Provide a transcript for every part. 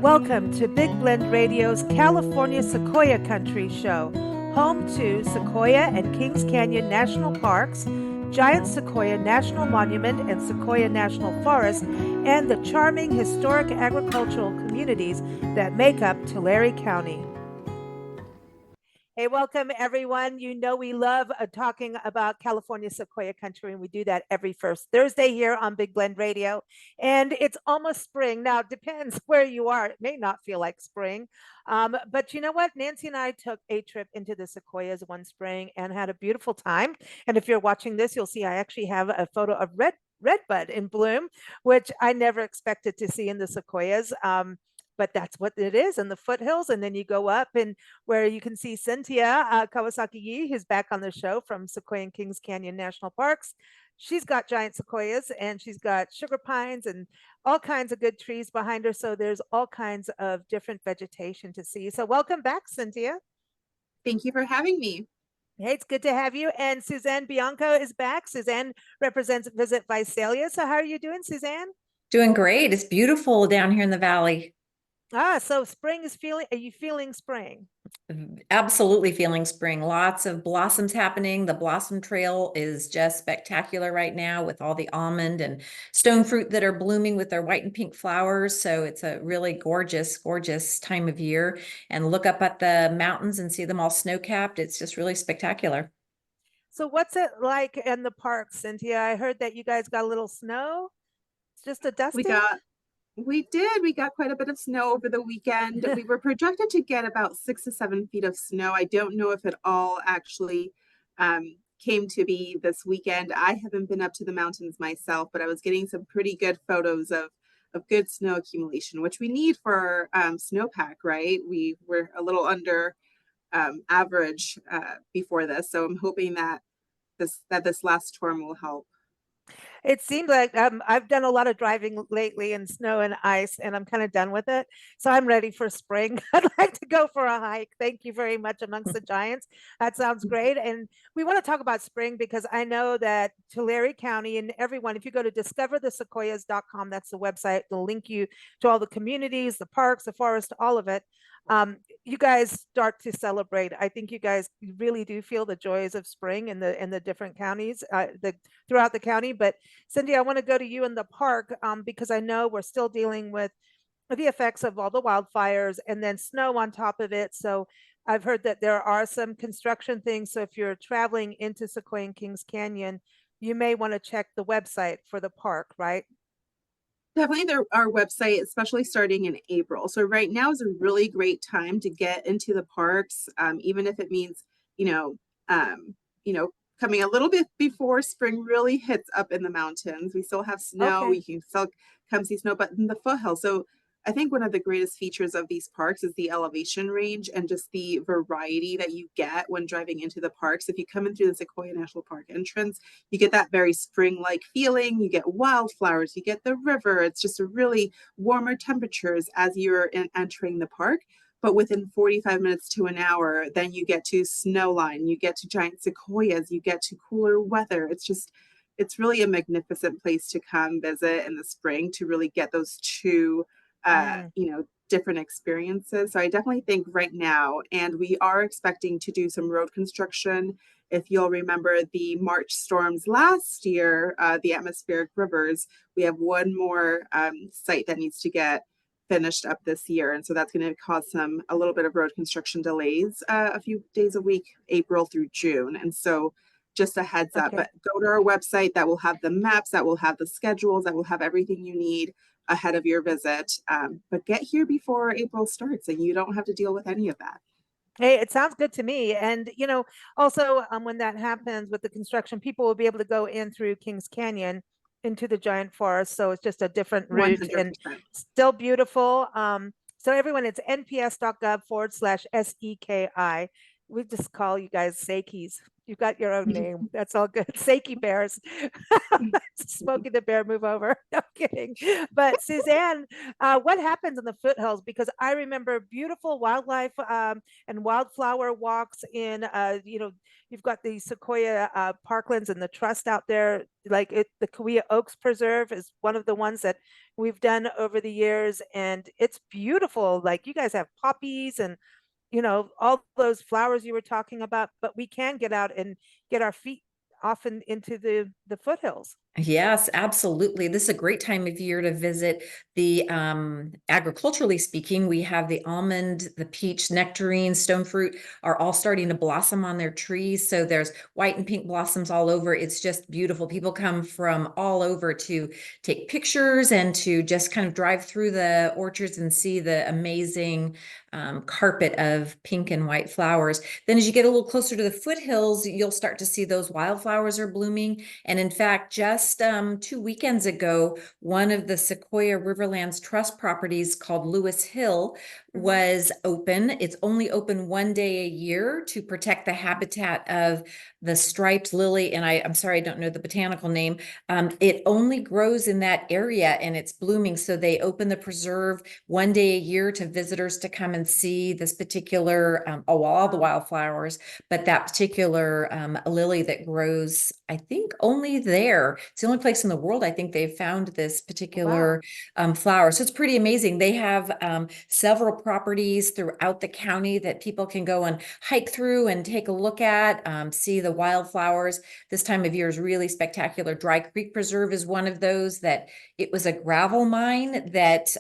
Welcome to Big Blend Radio's California Sequoia Country show, home to Sequoia and Kings Canyon National Parks, Giant Sequoia National Monument and Sequoia National Forest, and the charming historic agricultural communities that make up Tulare County. Hey, welcome everyone. You know we love talking about California Sequoia Country, and we do that every first Thursday here on Big Blend Radio. And it's almost spring. Now, it depends where you are. It may not feel like spring. But you know what? Nancy and I took a trip into the Sequoias one spring and had a beautiful time. And if you're watching this, you'll see I actually have a photo of redbud in bloom, which I never expected to see in the Sequoias. But that's what it is in the foothills. And then you go up and where you can see Cynthia Kawasaki, who's back on the show from Sequoia and Kings Canyon National Parks. She's got giant sequoias and she's got sugar pines and all kinds of good trees behind her. So there's all kinds of different vegetation to see. So welcome back, Cynthia. Thank you for having me. Hey, it's good to have you. And Suzanne Bianco is back. Suzanne represents Visit Visalia. So how are you doing, Suzanne? Doing great. It's beautiful down here in the valley. So spring is are you feeling spring? Absolutely feeling spring. Lots of blossoms happening. The blossom trail is just spectacular right now with all the almond and stone fruit that are blooming with their white and pink flowers. So it's a really gorgeous, gorgeous time of year. And look up at the mountains and see them all snow-capped. It's just really spectacular. So what's it like in the park, Cynthia? I heard that you guys got a little snow. It's just a dusting? We did. We got quite a bit of snow over the weekend. We were projected to get about 6 to 7 feet of snow. I don't know if it all actually came to be this weekend. I haven't been up to the mountains myself, but I was getting some pretty good photos of good snow accumulation, which we need for snowpack, right? We were a little under average before this. So I'm hoping that this last storm will help. It seemed like I've done a lot of driving lately in snow and ice, and I'm kind of done with it. So I'm ready for spring. I'd like to go for a hike. Thank you very much, Amongst the Giants. That sounds great. And we want to talk about spring because I know that Tulare County and everyone, if you go to discoverthesequoias.com, that's the website, it'll link you to all the communities, the parks, the forest, all of it. You guys start to celebrate. I think you guys really do feel the joys of spring in the different counties throughout the county. But Cindy, I want to go to you in the park because I know we're still dealing with the effects of all the wildfires and then snow on top of it. So I've heard that there are some construction things. So if you're traveling into Sequoia and Kings Canyon, you may want to check the website for the park, right? Definitely our website, especially starting in April. So right now is a really great time to get into the parks, even if it means, coming a little bit before spring really hits up in the mountains. We still have snow. Okay. You can still come see snow, but in the foothills. So I think one of the greatest features of these parks is the elevation range and just the variety that you get when driving into the parks. If you come in through the Sequoia National Park entrance, you get that very spring-like feeling. You get wildflowers, you get the river. It's just a really warmer temperatures as you're entering the park. But within 45 minutes to an hour, then you get to snowline, you get to giant sequoias, you get to cooler weather. It's really a magnificent place to come visit in the spring to really get those two different experiences. So I definitely think right now, and we are expecting to do some road construction. If you'll remember the March storms last year, the atmospheric rivers, we have one more site that needs to get finished up this year. And so that's going to cause a little bit of road construction delays a few days a week, April through June. And so just a heads up, but go to our website that will have the maps, that will have the schedules, that will have everything you need ahead of your visit. But get here before April starts and you don't have to deal with any of that. Hey, it sounds good to me. And, also when that happens with the construction, people will be able to go in through Kings Canyon into the giant forest. So it's just a different route 100%. and still beautiful. So everyone, it's nps.gov/SEKI. We just call you guys Sekies. You've got your own name. That's all good. Seiki bears. Smokey the bear, move over. No kidding. But Suzanne, what happens in the foothills? Because I remember beautiful wildlife and wildflower walks in, you've got the Sequoia parklands and the trust out there. Like the Kauai Oaks Preserve is one of the ones that we've done over the years, and it's beautiful. Like you guys have poppies and all those flowers you were talking about, but we can get out and get our feet often into the foothills. Yes, absolutely. This is a great time of year to visit the agriculturally speaking, we have the almond, the peach, nectarine, stone fruit are all starting to blossom on their trees. So there's white and pink blossoms all over. It's just beautiful. People come from all over to take pictures and to just kind of drive through the orchards and see the amazing carpet of pink and white flowers. Then as you get a little closer to the foothills, you'll start to see those wildflowers are blooming. And in fact, just 2 weekends ago, one of the Sequoia Riverlands Trust properties called Lewis Hill was open. It's only open one day a year to protect the habitat of the striped lily. And I'm sorry, I don't know the botanical name. It only grows in that area and it's blooming. So they open the preserve one day a year to visitors to come and see this particular, all the wildflowers, but that particular lily that grows, I think only there. It's the only place in the world I think they've found this particular flower. So it's pretty amazing. They have several properties throughout the county that people can go and hike through and take a look at, see the wildflowers. This time of year is really spectacular. Dry Creek Preserve is one of those that it was a gravel mine that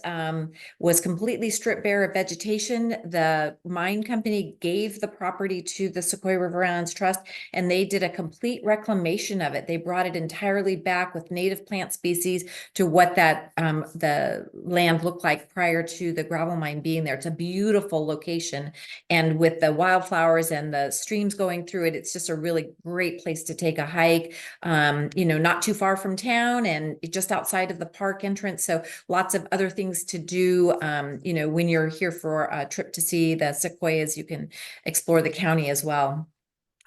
was completely stripped bare of vegetation. The mine company gave the property to the Sequoia Riverlands Trust and they did a complete reclamation of it. They brought it entirely back with native plant species to what that the land looked like prior to the gravel mine being there. It's a beautiful location. And with the wildflowers and the streams going through it, it's just a really great place to take a hike, not too far from town and just outside of the park entrance. So lots of other things to do. When you're here for a trip to see the sequoias, you can explore the county as well.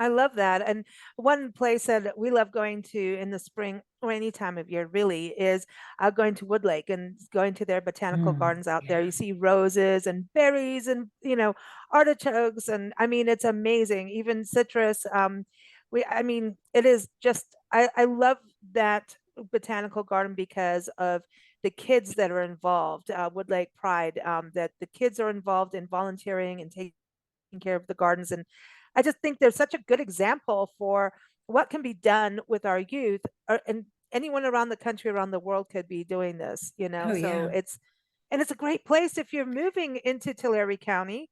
I love that. And one place that we love going to in the spring or any time of year really is going to Wood Lake and going to their botanical gardens out there. You see roses and berries and, artichokes. And I mean, it's amazing. Even citrus. It is just, I love that botanical garden because of the kids that are involved, Wood Lake Pride, that the kids are involved in volunteering and taking care of the gardens. And I just think there's such a good example for what can be done with our youth, and anyone around the country, around the world could be doing this, Oh, So yeah. it's a great place if you're moving into Tulare County.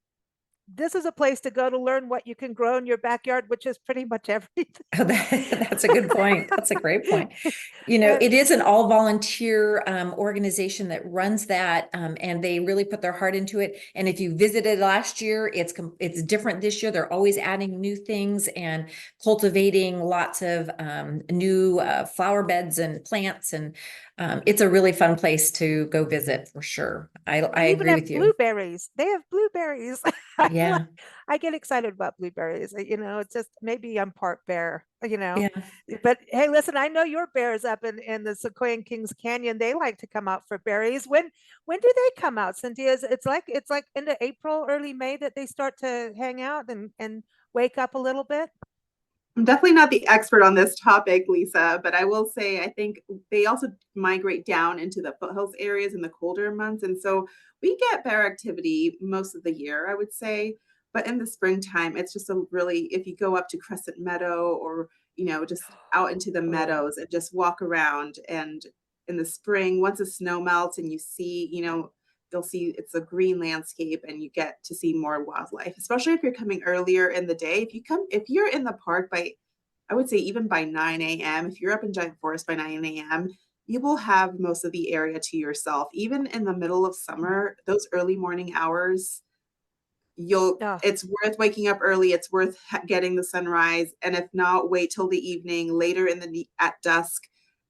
This is a place to go to learn what you can grow in your backyard, which is pretty much everything. Oh, that's a good point. That's a great point. Uh, It is an all volunteer organization that runs that, and they really put their heart into it. And if you visited last year, it's different this year. They're always adding new things and cultivating lots of new flower beds and plants, and it's a really fun place to go visit for sure. I They even agree have with you. blueberries. They have blueberries. Yeah, I get excited about blueberries. It's just maybe I'm part bear, yeah. But hey, listen, I know your bears up in the Sequoia and Kings Canyon. They like to come out for berries. When do they come out, Cynthia? It's like into April, early May that they start to hang out and wake up a little bit. I'm definitely not the expert on this topic, Lisa, but I will say I think they also migrate down into the foothills areas in the colder months. And so we get bear activity most of the year, I would say. But in the springtime, it's just if you go up to Crescent Meadow or, just out into the Oh, meadows and just walk around. And in the spring, once the snow melts and you see, you'll see it's a green landscape and you get to see more wildlife, especially if you're coming earlier in the day. If you're in the park by, I would say even by 9 a.m., if you're up in Giant Forest by 9 a.m., you will have most of the area to yourself. Even in the middle of summer, those early morning hours, oh, it's worth waking up early. It's worth getting the sunrise. And if not, wait till the evening, later at dusk.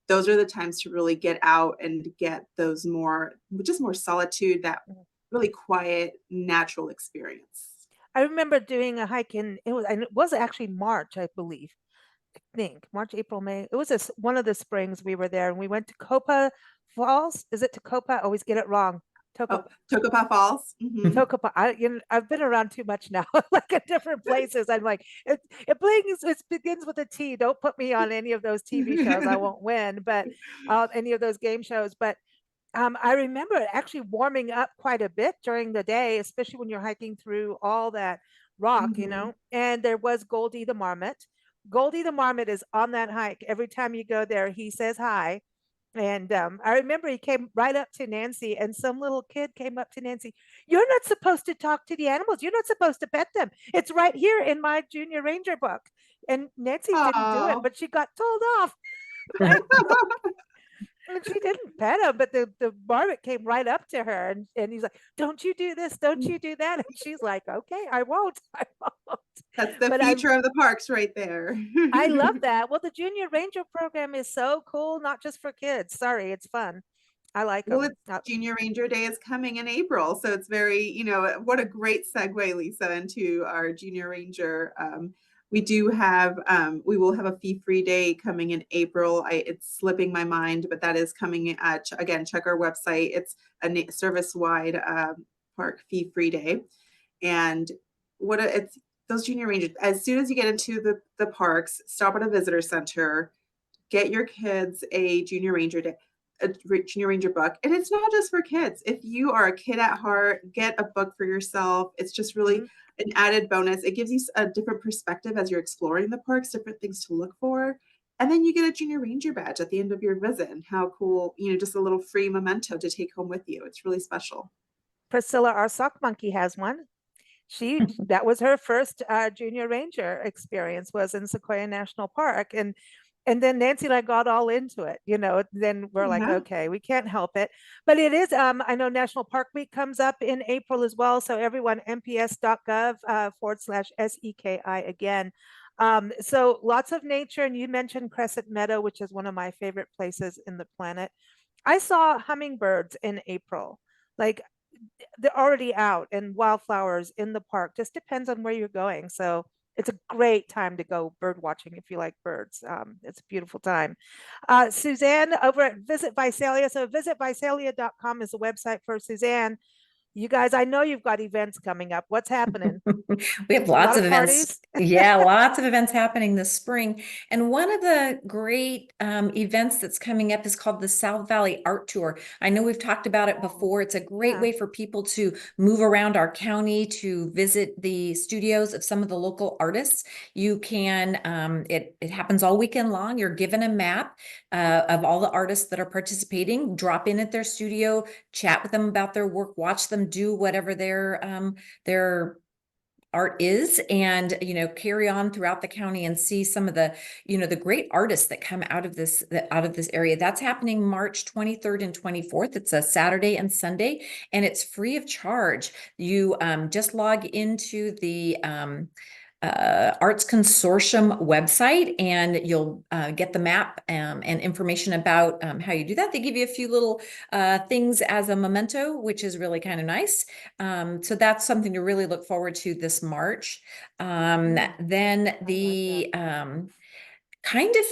Those are the times to really get out and get those more solitude, that really quiet, natural experience. I remember doing a hike and it was actually March, I believe. I think March, April, May. It was one of the springs we were there, and we went to Copa Falls. Is it Toccopa? I always get it wrong. Oh, Toccopa. Tokapa Falls. Toccopa. I've been around too much now, like at different places. I'm like, it begins with a T. Don't put me on any of those TV shows. I won't win, but any of those game shows. But I remember it actually warming up quite a bit during the day, especially when you're hiking through all that rock, Mhm. and there was Goldie the Marmot. Goldie the Marmot is on that hike. Every time you go there, he says hi. And I remember he came right up to Nancy, and some little kid came up to Nancy. You're not supposed to talk to the animals. You're not supposed to pet them. It's right here in my Junior Ranger book. And Nancy didn't do it, Oh. but she got told off. Like, and she didn't pet him, but the marmot came right up to her, and he's like, "Don't you do this? Don't you do that?" And she's like, "Okay, I won't. I won't." That's the But feature of the parks right there. I love that. Well, the Junior Ranger program is so cool, not just for kids. Sorry, it's fun. I like Well, them. it's Junior Ranger Day is coming in April, so it's very, what a great segue, Lisa, into our Junior Ranger. We will have a fee-free day coming in April. It's slipping my mind, but that is coming at, again, check our website. It's a service-wide park fee-free day. And it's those Junior Rangers, as soon as you get into the parks, stop at a visitor center, get your kids a Junior Ranger Day, a Junior Ranger book. And it's not just for kids. If you are a kid at heart, get a book for yourself. It's just really an added bonus. It gives you a different perspective as you're exploring the parks, different things to look for. And then you get a Junior Ranger badge at the end of your visit. And how cool, just a little free memento to take home with you. It's really special. Priscilla, our sock monkey, has one. That was her first Junior Ranger experience, was in Sequoia National Park, and then Nancy and I got all into it. Then we're like, Yeah. okay, we can't help it. But it is, I know National Park Week comes up in April as well. So everyone, nps.gov /SEKI again. So lots of nature. And you mentioned Crescent Meadow, which is one of my favorite places in the planet. I saw hummingbirds in April. Like, they're already out, and wildflowers in the park. Just depends on where you're going. So it's a great time to go bird watching if you like birds. It's a beautiful time. Suzanne over at Visit Visalia. So visitvisalia.com is the website for Suzanne. You guys, I know you've got events coming up. What's happening? We have A lot lots of of events. parties. Yeah, lots of events happening this spring. And one of the great events that's coming up is called the South Valley Art Tour. I know we've talked about it before. It's a great way for people to move around our county, to visit the studios of some of the local artists. You can, it happens all weekend long. You're given a map of all the artists that are participating, drop in at their studio, chat with them about their work, watch them do whatever their art is, and carry on throughout the county and see some of the the great artists that come out of this area. That's happening March 23rd and 24th. It's a Saturday and Sunday, and it's free of charge. You just log into the Arts Consortium website, and you'll get the map and information about how you do that. They give you a few little things as a memento, which is really kind of nice. So that's something to really look forward to this March. Then the kind of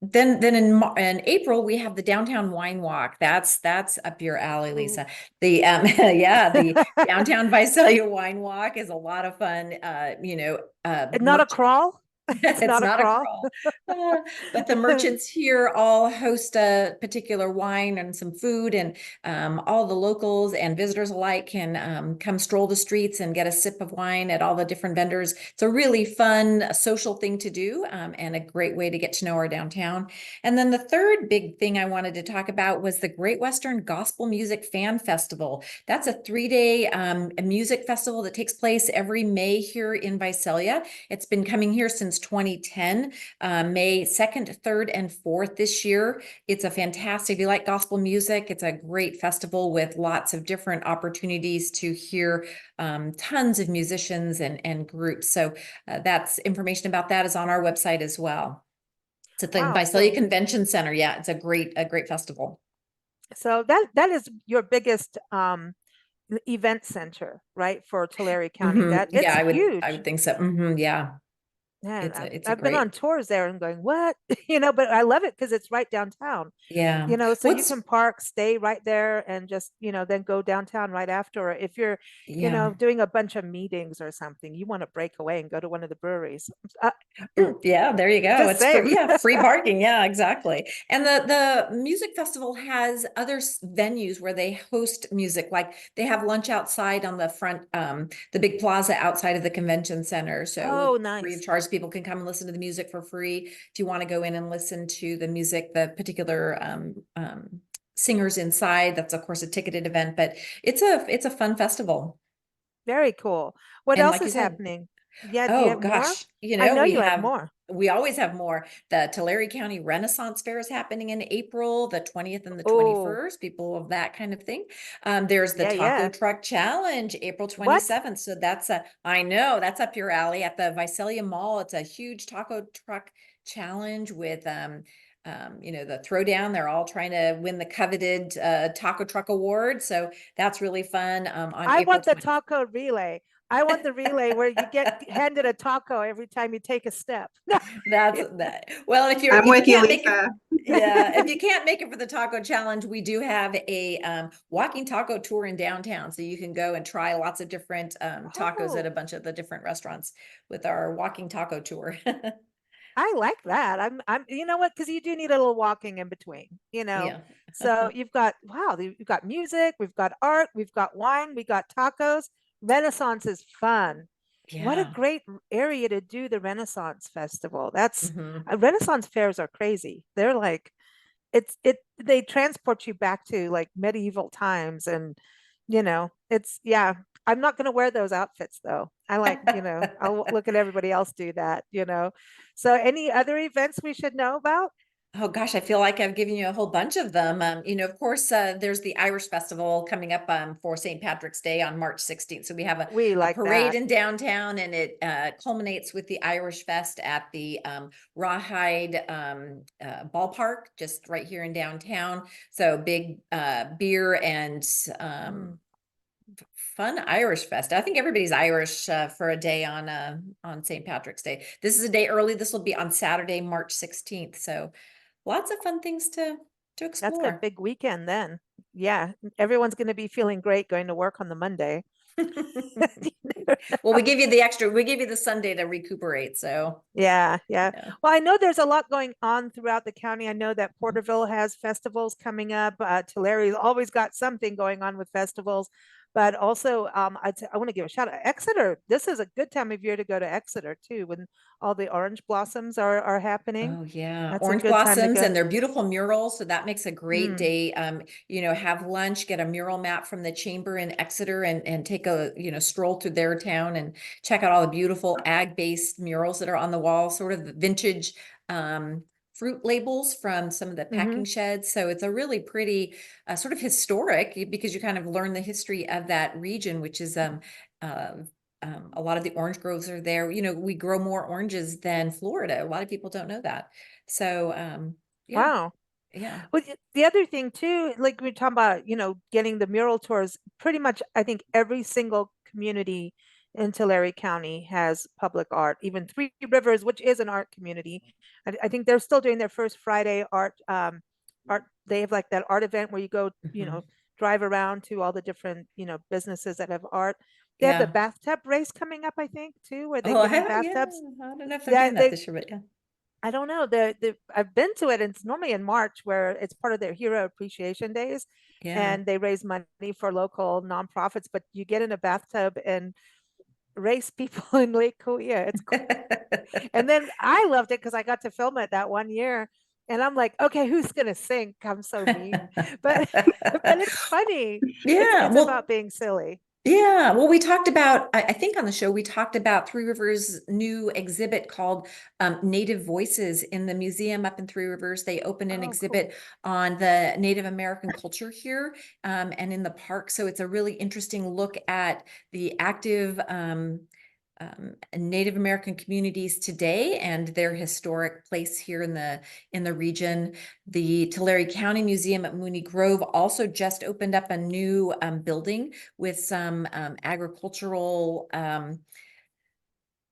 then in April we have the downtown wine walk. That's up your alley, Lisa. The yeah, the downtown Visalia wine walk is a lot of fun. Not a crawl. It's It's not a not a crawl. crawl. But the merchants here all host a particular wine and some food, and all the locals and visitors alike can come stroll the streets and get a sip of wine at all the different vendors. It's a really fun social thing to do, and a great way to get to know our downtown. And then the third big thing I wanted to talk about was the Great Western Gospel Music Fan Festival. That's a 3-day music festival that takes place every May here in Visalia. It's been coming here since 2010, May 2nd, 3rd, and 4th this year. It's a fantastic, if you like gospel music, it's a great festival with lots of different opportunities to hear tons of musicians and groups. So that's information about that is on our website as well. It's at the Visalia Convention Center. Yeah, it's a great festival. So that is your biggest event center, right, for Tulare County. Mhm. That Yeah, it's I huge. would think so. Yeah, Man, it's a I've been great, on tours there and going, what? But I love it because it's right downtown. yeah. So you What's, can park, stay right there and just, then go downtown right after. Or if you're, yeah. doing a bunch of meetings or something, you want to break away and go to one of the breweries. Uh, Yeah, there you go. just It's free, saying. yeah, free parking. Yeah, exactly. And the music festival has other venues where they host music, like they have lunch outside on the front, the big plaza outside of the convention center. So Oh, free of nice. charge, people can come and listen to the music for free. If you want to go in and listen to the music, the particular singers inside, that's of course a ticketed event, but it's a fun festival. Very cool. What And else like you is said, happening? Yeah, do you oh have more? gosh, I know you have more. we always have more. The Tulare County Renaissance Fair is happening in April, the 20th and the Oh, 21st, people of that kind of thing. There's the yeah, Taco yeah. Truck Challenge, April What? 27th. So I know that's up your alley at the Visalia Mall. It's a huge taco truck challenge with the throwdown. They're all trying to win the coveted taco truck award. So that's really fun on I April want the 20th. taco relay. I want the relay where you get handed a taco every time you take a step. That's that. Well, I'm if you with you, can't make it, Lisa. yeah, if you can't make it for the taco challenge, we do have a walking taco tour in downtown, so you can go and try lots of different tacos at a Oh, bunch of the different restaurants with our walking taco tour. I like that. You know what? Because you do need a little walking in between. Yeah. So you've got, wow, you've got music, we've got art, we've got wine, we got tacos. Renaissance is fun. What a Yeah. great area to do the Renaissance Festival. That's Hmm. Renaissance fairs are crazy. They're like, they transport you back to like medieval times and it's yeah. I'm not going to wear those outfits though. I like, I'll look at everybody else do that. So any other events we should know about? Oh gosh, I feel like I've given you a whole bunch of them. Of course, there's the Irish Festival coming up for St. Patrick's Day on March 16th. So we have We a like parade that. in downtown, and it culminates with the Irish Fest at the Rawhide ballpark, just right here in downtown. So big beer and Mm. fun Irish Fest. I think everybody's Irish for a day on St. Patrick's Day. This is a day early. This will be on Saturday, March 16th. So lots of fun things to That's a explore. big weekend then. Yeah, everyone's going to be feeling great going to work on the Monday. Well, we give you the Sunday to recuperate. So Yeah, yeah. yeah. Well, I know there's a lot going on throughout the county. I know that Porterville has festivals coming up. Tullare's always got something going on with festivals, but also I want to give a shout out. Exeter, this is a good time of year to go to Exeter too, when all the orange blossoms are happening. Oh yeah, That's a orange good time to blossoms go. and they're beautiful murals. So that makes a great Mm, day. Have lunch, get a mural map from the chamber in Exeter and take a, stroll through their town and check out all the beautiful ag-based murals that are on the wall, sort of vintage um, fruit labels from some of the hmm. packing sheds. So it's a really pretty sort of historic because you kind of learn the history of that region, which is uh, a lot of the orange groves are there. We grow more oranges than Florida. A lot of people don't know that. So, yeah, Wow. yeah. Well, the other thing too, like we're talking about, getting the mural tours, pretty much I think every single community in Tulare County has public art, even Three Rivers, which is an art community. I think they're still doing their first Friday art. They have like that art event where you go, Mhm. drive around to all the different, businesses that have art. They have the Yeah. bathtub race coming up, I think, too, where they Oh, give you yeah. bathtubs. I don't know if they're Yeah, doing that this year, but yeah. I don't know. I've been to it, and it's normally in March where it's part of their Hero Appreciation Days, Yeah. and they raise money for local nonprofits. But you get in a bathtub and race people in Lake Kooya. It's cool. And then I loved it because I got to film it that one year, and I'm like, okay, who's gonna sink? I'm so mean, but but it's funny. It's Yeah. it's about being silly. Yeah, well, we talked about, I think on the show, we talked about Three Rivers' new exhibit called Native Voices in the museum up in Three Rivers. They opened an Oh, cool. exhibit on the Native American culture here and in the park. So it's a really interesting look at the active Native American communities today and their historic place here in the region. The Tulare County Museum at Mooney Grove also just opened up a new building with some agricultural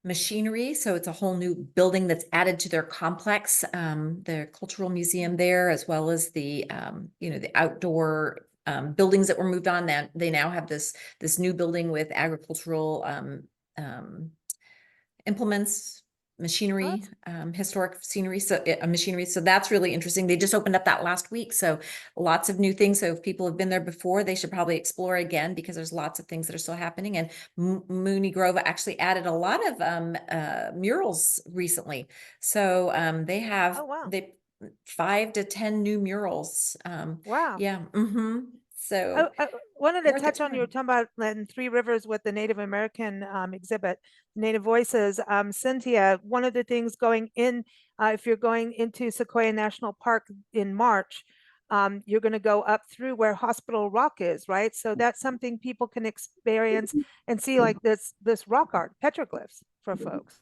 machinery. So it's a whole new building that's added to their complex, the cultural museum there, as well as the the outdoor buildings that were moved on. That they now have this new building with agricultural implements, machinery, historic scenery, machinery. So that's really interesting. They just opened up that last week. So lots of new things. So if people have been there before, they should probably explore again, because there's lots of things that are still happening. And Mooney Grove actually added a lot of murals recently. So they have Oh, wow. 5 to 10 new murals. Wow. Yeah. So I wanted to worth touch on, you were exploring. talking about in Three Rivers with the Native American exhibit, Native Voices. Cynthia, one of the things going in, if you're going into Sequoia National Park in March, you're going to go up through where Hospital Rock is, right? So that's something people can experience and see, like this rock art, petroglyphs for folks.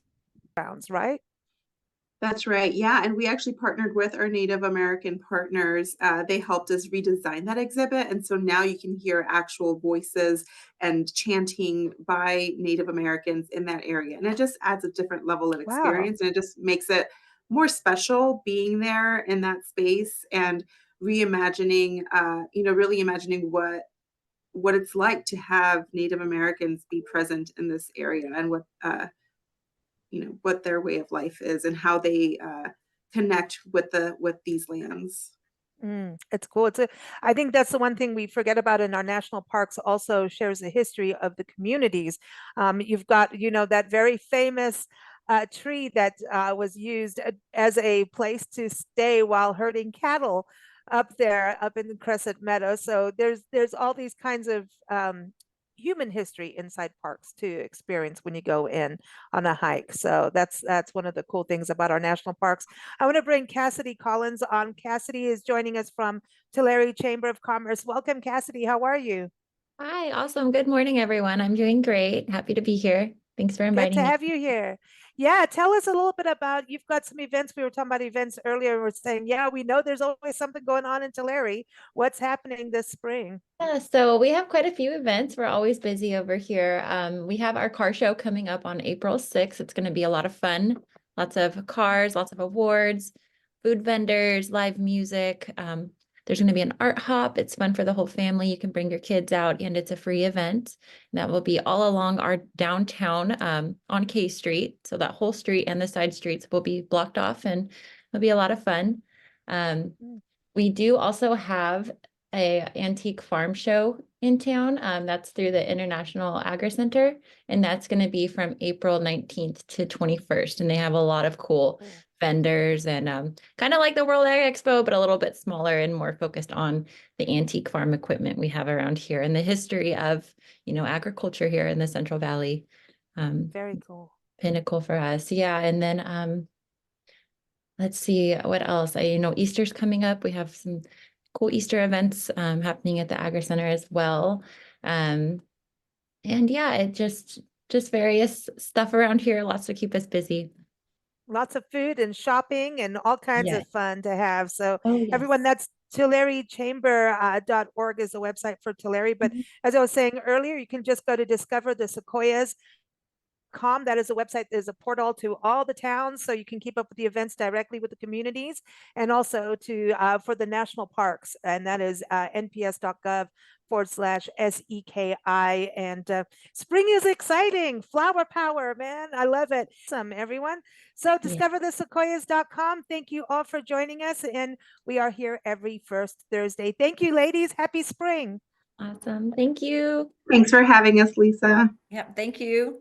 Grounds, right? That's right. Yeah. And we actually partnered with our Native American partners. They helped us redesign that exhibit. And so now you can hear actual voices and chanting by Native Americans in that area. And it just adds a different level of Wow. experience. And it just makes it more special being there in that space and reimagining, really imagining what it's like to have Native Americans be present in this area and what their way of life is and how they connect with these lands. It's cool. I think that's the one thing we forget about in our national parks. Also shares the history of the communities. You've got, that very famous tree that was used as a place to stay while herding cattle up there, up in the Crescent Meadow. So there's all these kinds of human history inside parks to experience when you go in on a hike. So that's one of the cool things about our national parks. I want to bring Cassidy Collins on. Cassidy is joining us from Tulare Chamber of Commerce. Welcome, Cassidy. How are you? Hi, awesome. Good morning, everyone. I'm doing great. Happy to be here. Thanks for Good to inviting me. have you here. Yeah, tell us a little bit about, you've got some events. We were talking about events earlier. We're saying, yeah, we know there's always something going on in Tulare. What's happening this spring? Yeah, so we have quite a few events. We're always busy over here. We have our car show coming up on April 6th. It's going to be a lot of fun. Lots of cars, lots of awards, food vendors, live music. There's going to be an art hop. It's fun for the whole family. You can bring your kids out, and it's a free event. And that will be all along our downtown on K Street. So that whole street and the side streets will be blocked off, and it'll be a lot of fun. We do also have a antique farm show in town. That's through the International Agri Center, and that's going to be from April 19th to 21st. And they have a lot of cool vendors and kind of like the World Ag Expo, but a little bit smaller and more focused on the antique farm equipment we have around here and the history of, agriculture here in the Central Valley. Very cool. Pinnacle for us. Yeah. And then let's see what else. Easter's coming up. We have some cool Easter events happening at the Agri Center as well. And yeah, it just various stuff around here, lots to keep us busy. Lots of food and shopping and all kinds Yeah. of fun to have. So Oh, yes. everyone, that's TulareChamber.org is the website for Tulare. But as I was saying earlier, you can just go to Discover the Sequoias. That is a website, there's a portal to all the towns, so you can keep up with the events directly with the communities, and also to for the national parks, and that is nps.gov/SEKI. And spring is exciting. Flower power, man. I love it. Awesome, everyone. So discoverthesequoias.com. Thank you all for joining us, and we are here every first Thursday. Thank you, ladies. Happy spring. Awesome. Thank you. Thanks for having us, Lisa. Yeah, thank you.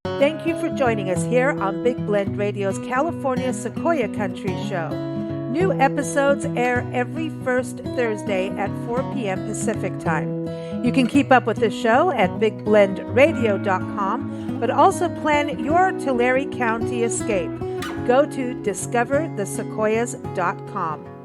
Thank you for joining us here on Big Blend Radio's California Sequoia Country Show. New episodes air every first Thursday at 4 p.m. Pacific Time. You can keep up with the show at bigblendradio.com, but also plan your Tulare County escape. Go to discoverthesequoias.com.